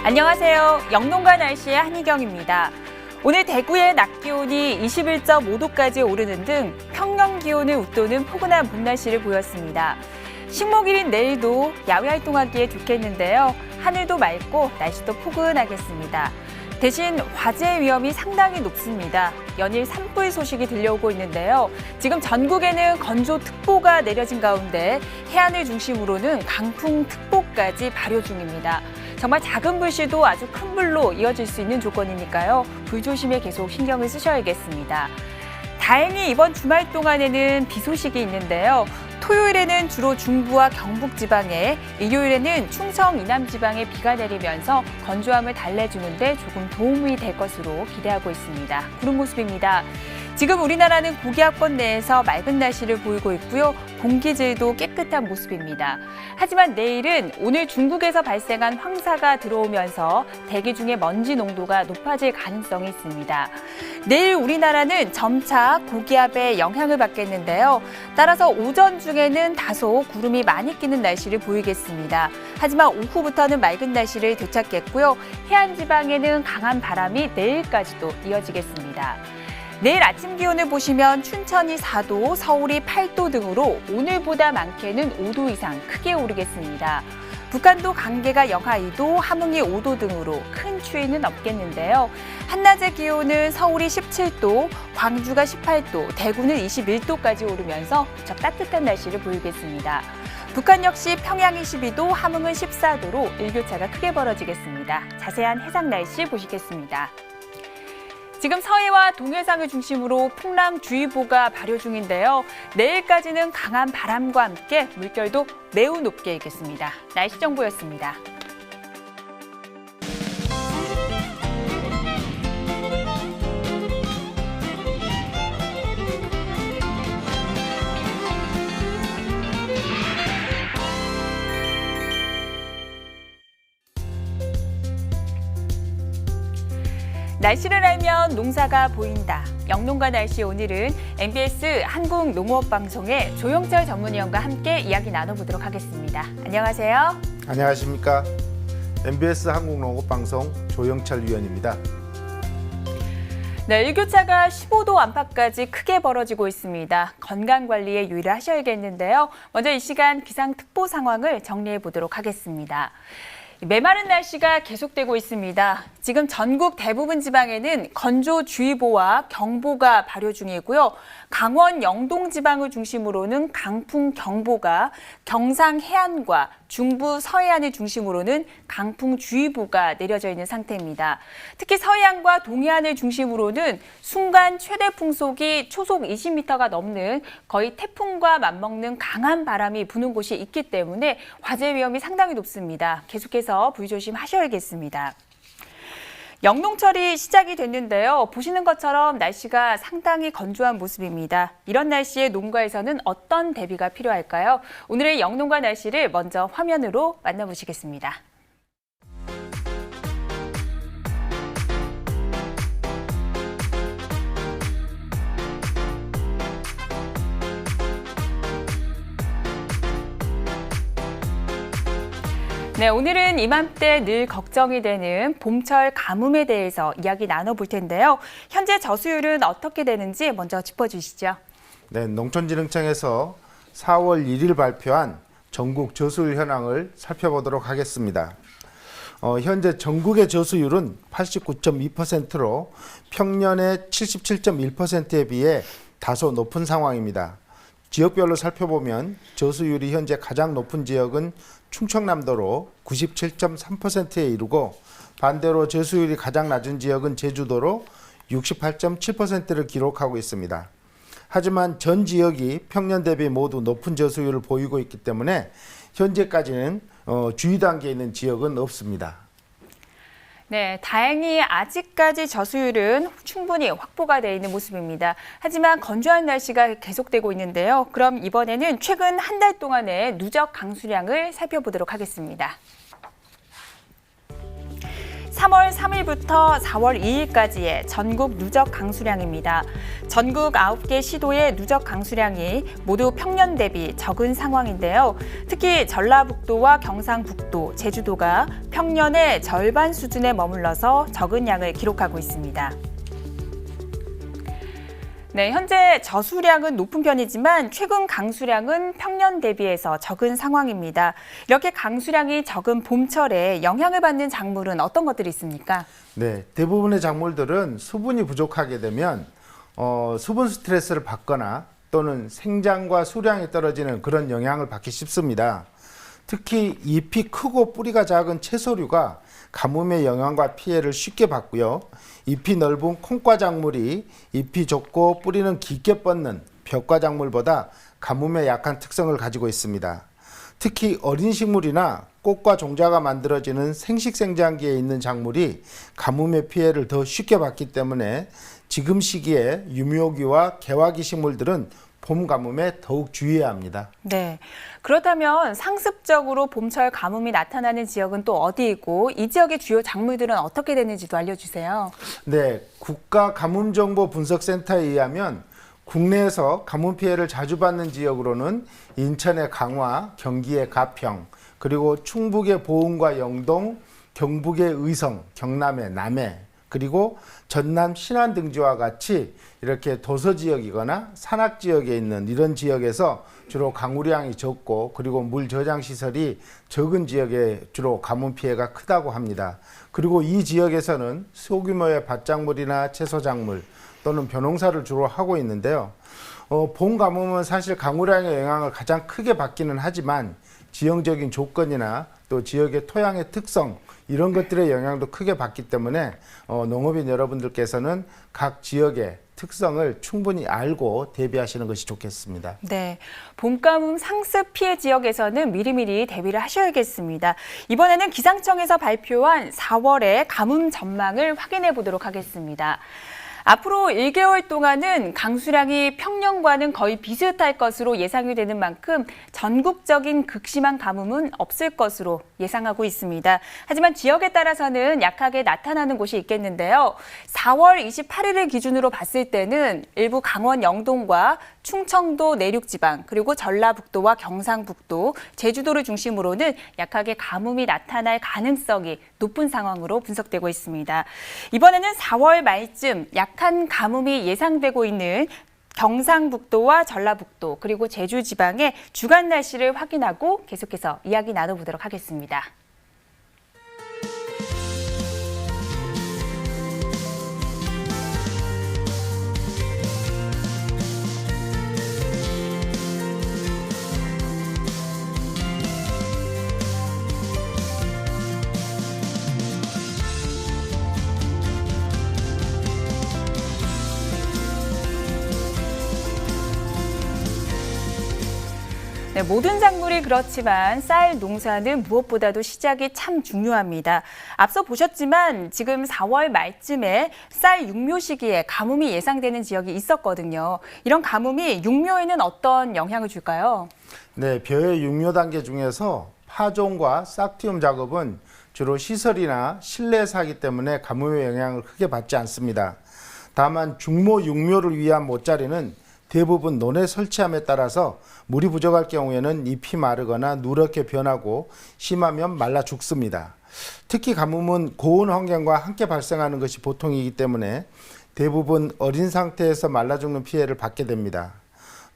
안녕하세요. 영농가 날씨의 한희경입니다. 오늘 대구의 낮 기온이 21.5도까지 오르는 등 평년 기온을 웃도는 포근한 봄 날씨를 보였습니다. 식목일인 내일도 야외 활동하기에 좋겠는데요. 하늘도 맑고 날씨도 포근하겠습니다. 대신 화재 위험이 상당히 높습니다. 연일 산불 소식이 들려오고 있는데요. 지금 전국에는 건조특보가 내려진 가운데 해안을 중심으로는 강풍특보까지 발효 중입니다. 정말 작은 불씨도 아주 큰 불로 이어질 수 있는 조건이니까요. 불조심에 계속 신경을 쓰셔야겠습니다. 다행히 이번 주말 동안에는 비 소식이 있는데요. 토요일에는 주로 중부와 경북 지방에, 일요일에는 충청 이남 지방에 비가 내리면서 건조함을 달래주는 데 조금 도움이 될 것으로 기대하고 있습니다. 그런 모습입니다. 지금 우리나라는 고기압권 내에서 맑은 날씨를 보이고 있고요. 공기질도 깨끗한 모습입니다. 하지만 내일은 오늘 중국에서 발생한 황사가 들어오면서 대기 중에 먼지 농도가 높아질 가능성이 있습니다. 내일 우리나라는 점차 고기압의 영향을 받겠는데요. 따라서 오전 중에는 다소 구름이 많이 끼는 날씨를 보이겠습니다. 하지만 오후부터는 맑은 날씨를 되찾겠고요. 해안 지방에는 강한 바람이 내일까지도 이어지겠습니다. 내일 아침 기온을 보시면 춘천이 4도, 서울이 8도 등으로 오늘보다 많게는 5도 이상 크게 오르겠습니다. 북한도 강계가 영하 2도, 함흥이 5도 등으로 큰 추위는 없겠는데요. 한낮의 기온은 서울이 17도, 광주가 18도, 대구는 21도까지 오르면서 무척 따뜻한 날씨를 보이겠습니다. 북한 역시 평양이 12도, 함흥은 14도로 일교차가 크게 벌어지겠습니다. 자세한 해상 날씨 보시겠습니다. 지금 서해와 동해상을 중심으로 풍랑주의보가 발효 중인데요. 내일까지는 강한 바람과 함께 물결도 매우 높게 일겠습니다. 날씨 정보였습니다. 날씨를 알면 농사가 보인다. 영농가 날씨 오늘은 MBS 한국농업방송의 조영철 전문위원과 함께 이야기 나눠보도록 하겠습니다. 안녕하세요. 안녕하십니까. MBS 한국농업방송 조영철 위원입니다. 네, 일교차가 15도 안팎까지 크게 벌어지고 있습니다. 건강관리에 유의를 하셔야겠는데요. 먼저 이 시간 기상특보 상황을 정리해 보도록 하겠습니다. 메마른 날씨가 계속되고 있습니다. 지금 전국 대부분 지방에는 건조주의보와 경보가 발효 중이고요. 강원 영동 지방을 중심으로는 강풍경보가, 경상 해안과 중부 서해안을 중심으로는 강풍주의보가 내려져 있는 상태입니다. 특히 서해안과 동해안을 중심으로는 순간 최대 풍속이 초속 20m가 넘는 거의 태풍과 맞먹는 강한 바람이 부는 곳이 있기 때문에 화재 위험이 상당히 높습니다. 계속해서 불조심하셔야겠습니다. 영농철이 시작이 됐는데요. 보시는 것처럼 날씨가 상당히 건조한 모습입니다. 이런 날씨에 농가에서는 어떤 대비가 필요할까요? 오늘의 영농가 날씨를 먼저 화면으로 만나보시겠습니다. 네, 오늘은 이맘때 늘 걱정이 되는 봄철 가뭄에 대해서 이야기 나눠볼 텐데요. 현재 저수율은 어떻게 되는지 먼저 짚어주시죠. 네, 농촌진흥청에서 4월 1일 발표한 전국 저수율 현황을 살펴보도록 하겠습니다. 현재 전국의 저수율은 89.2%로 평년의 77.1%에 비해 다소 높은 상황입니다. 지역별로 살펴보면 저수율이 현재 가장 높은 지역은 충청남도로 97.3%에 이르고 반대로 저수율이 가장 낮은 지역은 제주도로 68.7%를 기록하고 있습니다. 하지만 전 지역이 평년 대비 모두 높은 저수율을 보이고 있기 때문에 현재까지는 주의 단계에 있는 지역은 없습니다. 네, 다행히 아직까지 저수율은 충분히 확보가 되어 있는 모습입니다. 하지만 건조한 날씨가 계속되고 있는데요. 그럼 이번에는 최근 한 달 동안의 누적 강수량을 살펴보도록 하겠습니다. 3월 3일부터 4월 2일까지의 전국 누적 강수량입니다. 전국 9개 시도의 누적 강수량이 모두 평년 대비 적은 상황인데요. 특히 전라북도와 경상북도, 제주도가 평년의 절반 수준에 머물러서 적은 양을 기록하고 있습니다. 네, 현재 저수량은 높은 편이지만 최근 강수량은 평년 대비해서 적은 상황입니다. 이렇게 강수량이 적은 봄철에 영향을 받는 작물은 어떤 것들이 있습니까? 네, 대부분의 작물들은 수분이 부족하게 되면 수분 스트레스를 받거나 또는 생장과 수량이 떨어지는 그런 영향을 받기 쉽습니다. 특히 잎이 크고 뿌리가 작은 채소류가 가뭄의 영향과 피해를 쉽게 받고요. 잎이 넓은 콩과 작물이 잎이 좁고 뿌리는 깊게 뻗는 벽과 작물보다 가뭄에 약한 특성을 가지고 있습니다. 특히 어린 식물이나 꽃과 종자가 만들어지는 생식생장기에 있는 작물이 가뭄의 피해를 더 쉽게 받기 때문에 지금 시기에 유묘기와 개화기 식물들은 봄 가뭄에 더욱 주의해야 합니다. 네, 그렇다면 상습적으로 봄철 가뭄이 나타나는 지역은 또 어디이고 이 지역의 주요 작물들은 어떻게 되는지도 알려주세요. 네, 국가가뭄정보분석센터에 의하면 국내에서 가뭄 피해를 자주 받는 지역으로는 인천의 강화, 경기의 가평, 그리고 충북의 보은과 영동, 경북의 의성, 경남의 남해, 그리고 전남 신안 등지와 같이 이렇게 도서 지역이거나 산악 지역에 있는 이런 지역에서 주로 강우량이 적고 그리고 물 저장 시설이 적은 지역에 주로 가뭄 피해가 크다고 합니다. 그리고 이 지역에서는 소규모의 밭작물이나 채소작물 또는 벼농사를 주로 하고 있는데요. 봄 가뭄은 사실 강우량의 영향을 가장 크게 받기는 하지만 지형적인 조건이나 또 지역의 토양의 특성 이런 것들의 영향도 크게 받기 때문에 농업인 여러분들께서는 각 지역의 특성을 충분히 알고 대비하시는 것이 좋겠습니다. 네, 봄가뭄 상습 피해 지역에서는 미리미리 대비를 하셔야겠습니다. 이번에는 기상청에서 발표한 4월의 가뭄 전망을 확인해 보도록 하겠습니다. 앞으로 1개월 동안은 강수량이 평년과는 거의 비슷할 것으로 예상이 되는 만큼 전국적인 극심한 가뭄은 없을 것으로 예상하고 있습니다. 하지만 지역에 따라서는 약하게 나타나는 곳이 있겠는데요. 4월 28일을 기준으로 봤을 때는 일부 강원 영동과 충청도 내륙지방 그리고 전라북도와 경상북도, 제주도를 중심으로는 약하게 가뭄이 나타날 가능성이 높은 상황으로 분석되고 있습니다. 이번에는 4월 말쯤 약한 가뭄이 예상되고 있는 경상북도와 전라북도 그리고 제주 지방의 주간 날씨를 확인하고 계속해서 이야기 나눠보도록 하겠습니다. 네, 모든 작물이 그렇지만 쌀 농사는 무엇보다도 시작이 참 중요합니다. 앞서 보셨지만 지금 4월 말쯤에 쌀 육묘 시기에 가뭄이 예상되는 지역이 있었거든요. 이런 가뭄이 육묘에는 어떤 영향을 줄까요? 네, 벼의 육묘 단계 중에서 파종과 싹틔움 작업은 주로 시설이나 실내에서 하기 때문에 가뭄의 영향을 크게 받지 않습니다. 다만 중모 육묘를 위한 못자리는 대부분 논에 설치함에 따라서 물이 부족할 경우에는 잎이 마르거나 누렇게 변하고 심하면 말라 죽습니다. 특히 가뭄은 고온 환경과 함께 발생하는 것이 보통이기 때문에 대부분 어린 상태에서 말라 죽는 피해를 받게 됩니다.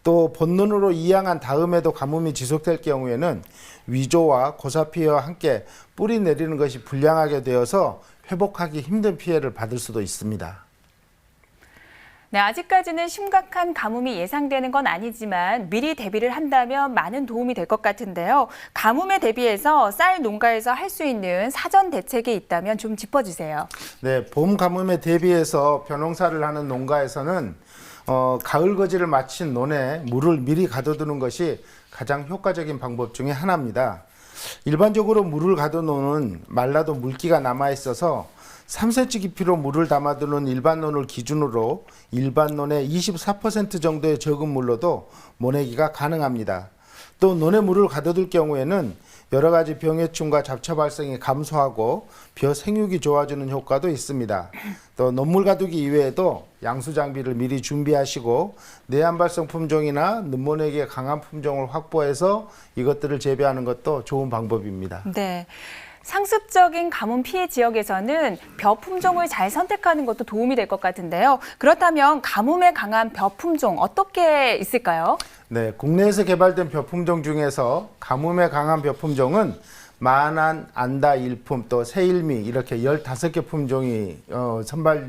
또 본론으로 이양한 다음에도 가뭄이 지속될 경우에는 위조와 고사 피해와 함께 뿌리 내리는 것이 불량하게 되어서 회복하기 힘든 피해를 받을 수도 있습니다. 네, 아직까지는 심각한 가뭄이 예상되는 건 아니지만 미리 대비를 한다면 많은 도움이 될 것 같은데요. 가뭄에 대비해서 쌀 농가에서 할 수 있는 사전 대책이 있다면 좀 짚어주세요. 네, 봄 가뭄에 대비해서 벼농사를 하는 농가에서는 가을 거지를 마친 논에 물을 미리 가둬두는 것이 가장 효과적인 방법 중에 하나입니다. 일반적으로 물을 가둬놓은 말라도 물기가 남아있어서 3cm 깊이로 물을 담아두는 일반 논을 기준으로 일반 논의 24% 정도의 적은 물로도 모내기가 가능합니다. 또 논에 물을 가둬둘 경우에는 여러 가지 병해충과 잡초 발생이 감소하고 벼 생육이 좋아지는 효과도 있습니다. 또 논물 가두기 이외에도 양수 장비를 미리 준비하시고 내한발성 품종이나 눈모내기에 강한 품종을 확보해서 이것들을 재배하는 것도 좋은 방법입니다. 네. 상습적인 가뭄 피해 지역에서는 벼 품종을 잘 선택하는 것도 도움이 될 것 같은데요. 그렇다면 가뭄에 강한 벼 품종 어떻게 있을까요? 네, 국내에서 개발된 벼 품종 중에서 가뭄에 강한 벼 품종은 만안, 안다, 일품, 또 새일미 이렇게 15개 품종이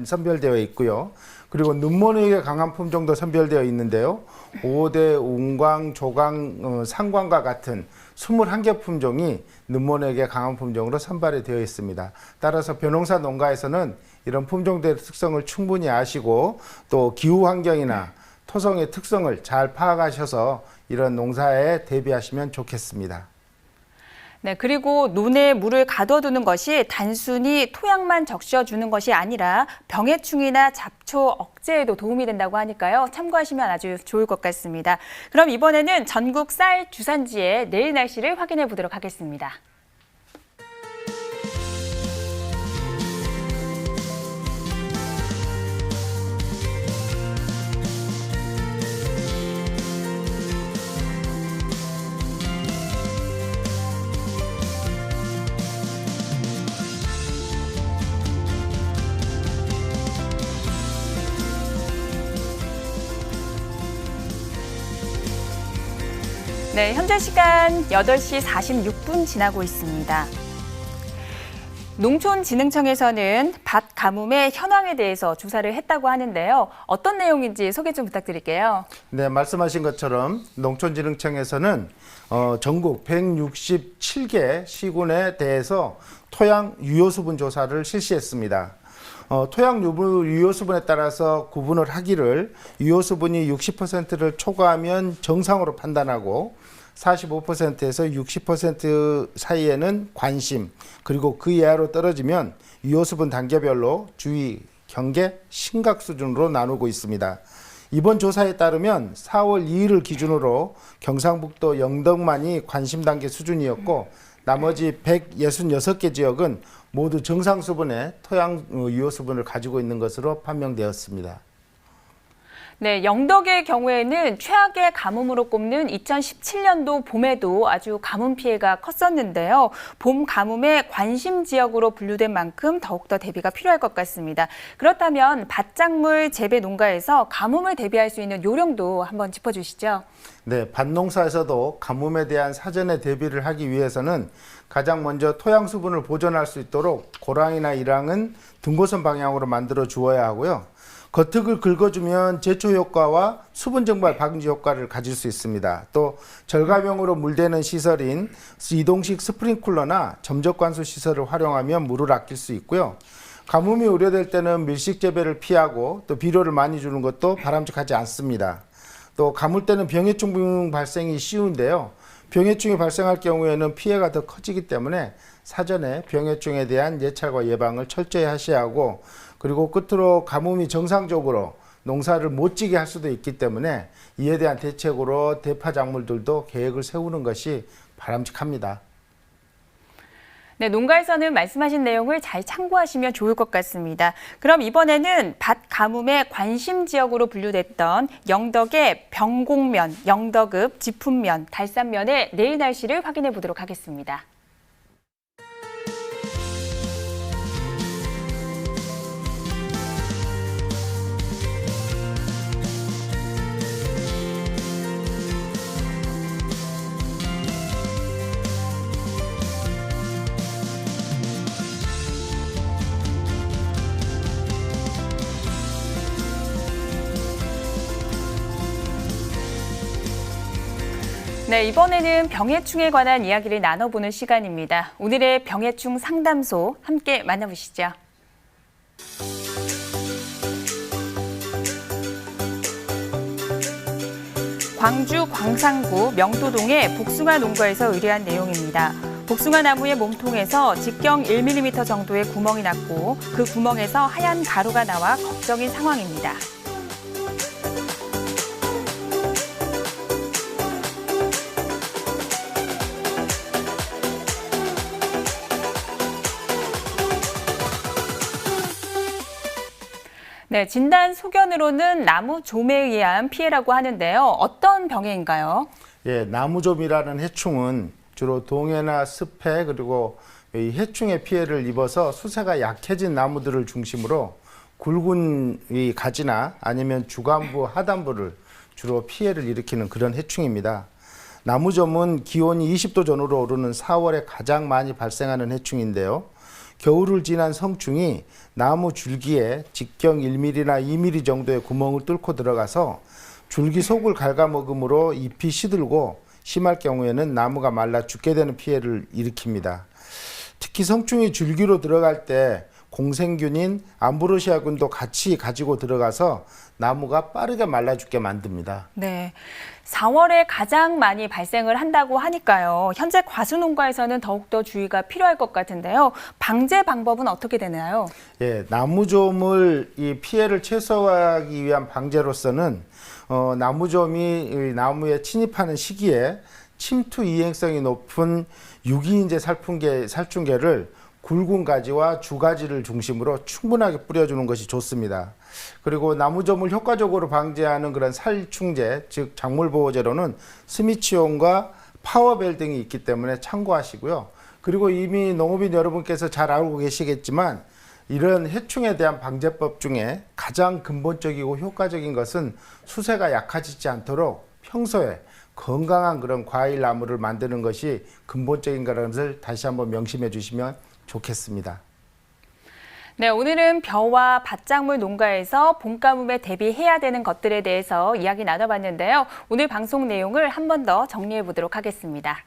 선별되어 있고요. 그리고 눈모내기에 강한 품종도 선별되어 있는데요. 오대, 웅광, 조광, 상광과 같은 21개 품종이 눈모내기에 강한 품종으로 선발이 되어 있습니다. 따라서 벼농사 농가에서는 이런 품종들의 특성을 충분히 아시고 또 기후 환경이나 토성의 특성을 잘 파악하셔서 이런 농사에 대비하시면 좋겠습니다. 네, 그리고 논에 물을 가둬두는 것이 단순히 토양만 적셔주는 것이 아니라 병해충이나 잡초 억제에도 도움이 된다고 하니까요. 참고하시면 아주 좋을 것 같습니다. 그럼 이번에는 전국 쌀 주산지의 내일 날씨를 확인해 보도록 하겠습니다. 네, 현재 시간 8시 46분 지나고 있습니다. 농촌진흥청에서는 밭 가뭄의 현황에 대해서 조사를 했다고 하는데요. 어떤 내용인지 소개 좀 부탁드릴게요. 네, 말씀하신 것처럼 농촌진흥청에서는 전국 167개 시군에 대해서 토양 유효수분 조사를 실시했습니다. 토양 유효수분에 따라서 구분을 하기를 유효수분이 60%를 초과하면 정상으로 판단하고 45%에서 60% 사이에는 관심, 그리고 그 이하로 떨어지면 유효수분 단계별로 주의, 경계, 심각 수준으로 나누고 있습니다. 이번 조사에 따르면 4월 2일을 기준으로 경상북도 영덕만이 관심 단계 수준이었고 나머지 166개 지역은 모두 정상 수분의 토양 유효 수분을 가지고 있는 것으로 판명되었습니다. 네, 영덕의 경우에는 최악의 가뭄으로 꼽는 2017년도 봄에도 아주 가뭄 피해가 컸었는데요. 봄 가뭄의 관심 지역으로 분류된 만큼 더욱더 대비가 필요할 것 같습니다. 그렇다면 밭작물 재배 농가에서 가뭄을 대비할 수 있는 요령도 한번 짚어주시죠. 네, 밭농사에서도 가뭄에 대한 사전에 대비를 하기 위해서는 가장 먼저 토양 수분을 보존할 수 있도록 고랑이나 일항은 등고선 방향으로 만들어 주어야 하고요. 겉흙을 긁어주면 제초 효과와 수분 증발 방지 효과를 가질 수 있습니다. 또 절가명으로 물대는 시설인 이동식 스프링클러나 점적 관수 시설을 활용하면 물을 아낄 수 있고요. 가뭄이 우려될 때는 밀식 재배를 피하고 또 비료를 많이 주는 것도 바람직하지 않습니다. 또 가물 때는 병해충 발생이 쉬운데요. 병해충이 발생할 경우에는 피해가 더 커지기 때문에 사전에 병해충에 대한 예찰과 예방을 철저히 하셔야 하고, 그리고 끝으로 가뭄이 정상적으로 농사를 못 지게 할 수도 있기 때문에 이에 대한 대책으로 대파 작물들도 계획을 세우는 것이 바람직합니다. 네, 농가에서는 말씀하신 내용을 잘 참고하시면 좋을 것 같습니다. 그럼 이번에는 밭 가뭄의 관심 지역으로 분류됐던 영덕의 병곡면, 영덕읍, 지품면, 달산면의 내일 날씨를 확인해 보도록 하겠습니다. 네, 이번에는 병해충에 관한 이야기를 나눠보는 시간입니다. 오늘의 병해충 상담소 함께 만나보시죠. 광주 광산구 명도동의 복숭아 농가에서 의뢰한 내용입니다. 복숭아 나무의 몸통에서 직경 1mm 정도의 구멍이 났고 그 구멍에서 하얀 가루가 나와 걱정인 상황입니다. 네, 진단 소견으로는 나무좀에 의한 피해라고 하는데요. 어떤 병해인가요? 예, 나무좀이라는 해충은 주로 동해나 습해 그리고 이 해충의 피해를 입어서 수세가 약해진 나무들을 중심으로 굵은 이 가지나 아니면 주간부, 하단부를 주로 피해를 일으키는 그런 해충입니다. 나무좀은 기온이 20도 전후로 오르는 4월에 가장 많이 발생하는 해충인데요. 겨울을 지난 성충이 나무 줄기에 직경 1mm나 2mm 정도의 구멍을 뚫고 들어가서 줄기 속을 갉아먹음으로 잎이 시들고 심할 경우에는 나무가 말라 죽게 되는 피해를 일으킵니다. 특히 성충이 줄기로 들어갈 때 공생균인 암브로시아균도 같이 가지고 들어가서 나무가 빠르게 말라 죽게 만듭니다. 네, 4월에 가장 많이 발생을 한다고 하니까요. 현재 과수농가에서는 더욱더 주의가 필요할 것 같은데요. 방제 방법은 어떻게 되나요? 예, 나무좀을 이 피해를 최소화하기 위한 방제로서는 나무좀이 나무에 침입하는 시기에 침투 이행성이 높은 유기인제 살충제를 굵은 가지와 주가지를 중심으로 충분하게 뿌려주는 것이 좋습니다. 그리고 나무좀을 효과적으로 방지하는 그런 살충제, 즉 작물보호제로는 스미치온과 파워벨 등이 있기 때문에 참고하시고요. 그리고 이미 농업인 여러분께서 잘 알고 계시겠지만 이런 해충에 대한 방제법 중에 가장 근본적이고 효과적인 것은 수세가 약해지지 않도록 평소에 건강한 그런 과일 나무를 만드는 것이 근본적인 것을 다시 한번 명심해 주시면 좋겠습니다. 네, 오늘은 벼와 밭작물 농가에서 봄 가뭄에 대비해야 되는 것들에 대해서 이야기 나눠봤는데요. 오늘 방송 내용을 한 번 더 정리해 보도록 하겠습니다.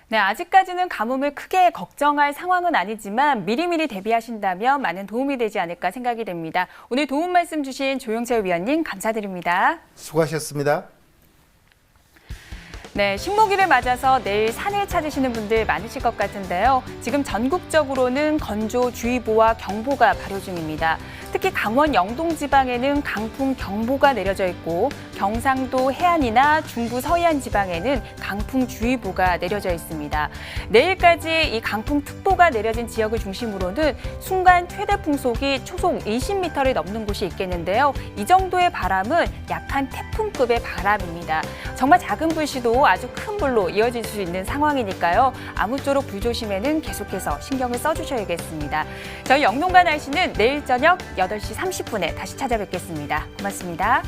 네, 아직까지는 가뭄을 크게 걱정할 상황은 아니지만 미리미리 대비하신다면 많은 도움이 되지 않을까 생각이 됩니다. 오늘 도움 말씀 주신 조영철 위원님 감사드립니다. 수고하셨습니다. 네, 식목일을 맞아서 내일 산을 찾으시는 분들 많으실 것 같은데요. 지금 전국적으로는 건조주의보와 경보가 발효 중입니다. 특히 강원 영동 지방에는 강풍 경보가 내려져 있고 경상도 해안이나 중부 서해안 지방에는 강풍주의보가 내려져 있습니다. 내일까지 이 강풍특보가 내려진 지역을 중심으로는 순간 최대 풍속이 초속 20m를 넘는 곳이 있겠는데요. 이 정도의 바람은 약한 태풍급의 바람입니다. 정말 작은 불씨도 아주 큰 불로 이어질 수 있는 상황이니까요. 아무쪼록 불조심에는 계속해서 신경을 써주셔야겠습니다. 저희 영농가 날씨는 내일 저녁 8시 30분에 다시 찾아뵙겠습니다. 고맙습니다.